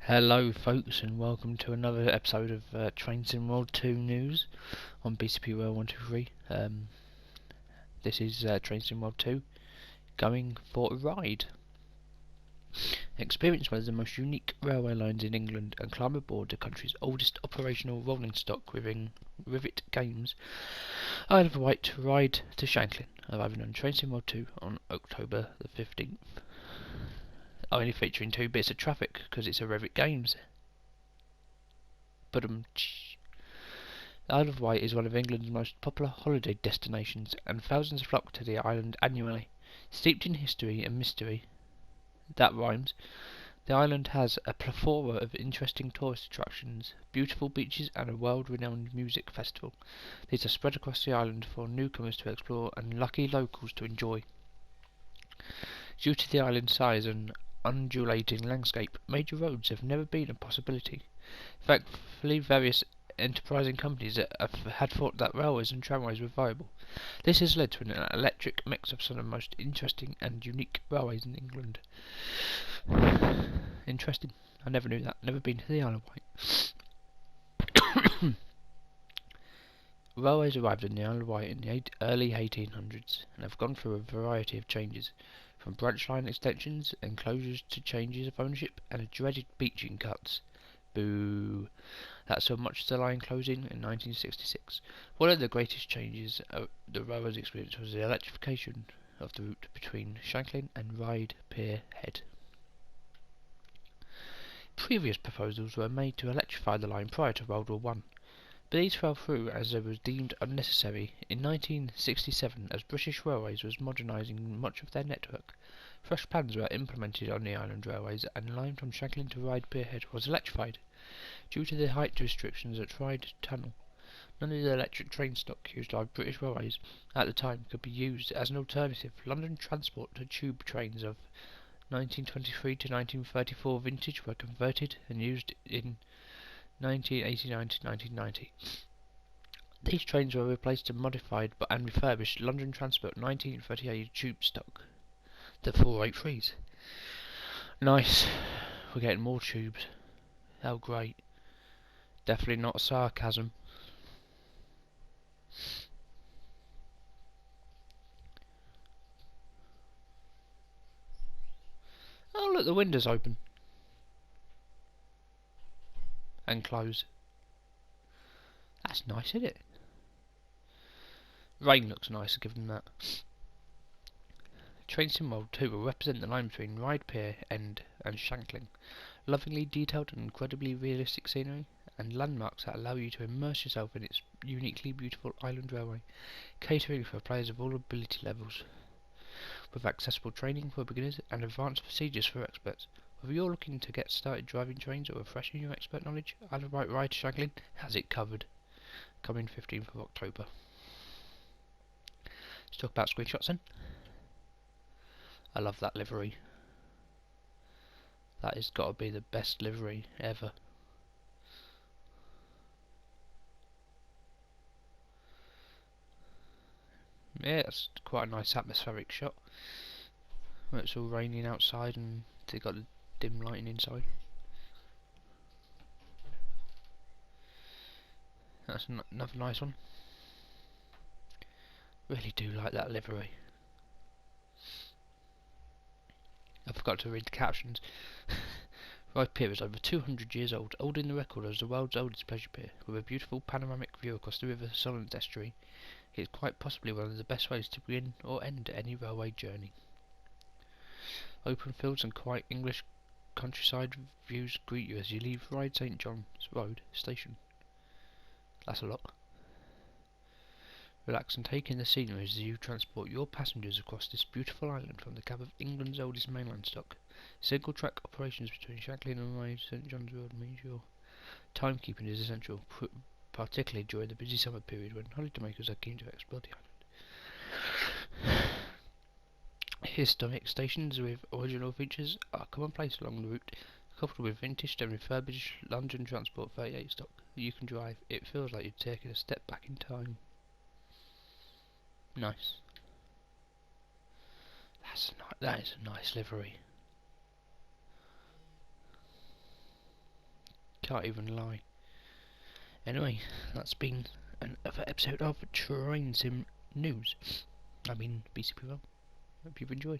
Hello folks, and welcome to another episode of Train Sim World 2 news on BCP Rail 123. This is Train Sim World 2 going for a ride. Experience one of the most unique railway lines in England and climb aboard the country's oldest operational rolling stock within Rivet Games. Isle of Wight ride to Shanklin, arriving on Train Sim World 2 on October the 15th. Only featuring 2 bits of traffic because it's a Rivet Games. But Isle of Wight is one of England's most popular holiday destinations, and thousands flock to the island annually. Steeped in history and mystery, that rhymes, the island has a plethora of interesting tourist attractions, beautiful beaches and a world-renowned music festival. These are spread across the island for newcomers to explore and lucky locals to enjoy. Due to the island's size and undulating landscape, major roads have never been a possibility. Thankfully, various enterprising companies had thought that railways and tramways were viable. This has led to an electric mix of some of the most interesting and unique railways in England. Interesting. I never knew that. Never been to the Isle of Wight. Railways arrived in the Isle of Wight in the early 1800s and have gone through a variety of changes, from branch line extensions, enclosures to changes of ownership and a dreaded beaching cuts. Boo! That saw much the line closing in 1966. One of the greatest changes the railways experienced was the electrification of the route between Shanklin and Ryde Pier Head. Previous proposals were made to electrify the line prior to World War I, but these fell through as they were deemed unnecessary. In 1967, as British Railways was modernising much of their network, fresh plans were implemented on the island railways, and the line from Shanklin to Ryde Pier Head was electrified. Due to the height restrictions at Ryde Tunnel, none of the electric train stock used by British Railways at the time could be used as an alternative. London Transport to tube trains of 1923 to 1934 vintage were converted and used in 1989 to 1990. These trains were replaced and modified and refurbished London Transport 1938 tube stock, the 483s. Nice, we're getting more tubes. How great. Definitely not sarcasm. Oh look, the window's open. And close. That's nice, isn't it? Rain looks nice, I'll give them that. Train Sim World 2 will represent the line between Ryde Pier End and Shanklin. Lovingly detailed and incredibly realistic scenery, and landmarks that allow you to immerse yourself in its uniquely beautiful island railway, catering for players of all ability levels, with accessible training for beginners and advanced procedures for experts. Whether you're looking to get started driving trains or refreshing your expert knowledge, Isle of Wight Ride to Shanklin has it covered. Coming 15th of October. Let's talk about screenshots then. I love that livery. That has got to be the best livery ever. Yeah, it's quite a nice atmospheric shot. Where it's all raining outside and they got the dim lighting inside. That's another nice one. Really do like that livery. I forgot to read the captions. Ryde Pier is over 200 years old, holding the record as the world's oldest pleasure pier. With a beautiful panoramic view across the River Solent estuary, it is quite possibly one of the best ways to begin or end any railway journey. Open fields and quiet English countryside views greet you as you leave Ryde St John's Road station. That's a lot. Relax and take in the scenery as you transport your passengers across this beautiful island from the cab of England's oldest mainland stock. Single track operations between Shanklin and Ryde St John's Road means your timekeeping is essential, particularly during the busy summer period when holidaymakers are keen to explore the island. Historic stations with original features are commonplace along the route, coupled with vintage and refurbished London Transport 38 stock that you can drive. It feels like you're taking a step back in time. Nice. That is a nice livery. can't even lie. Anyway, that's been another episode of Train Sim News. I mean, BCP Hope you've enjoyed.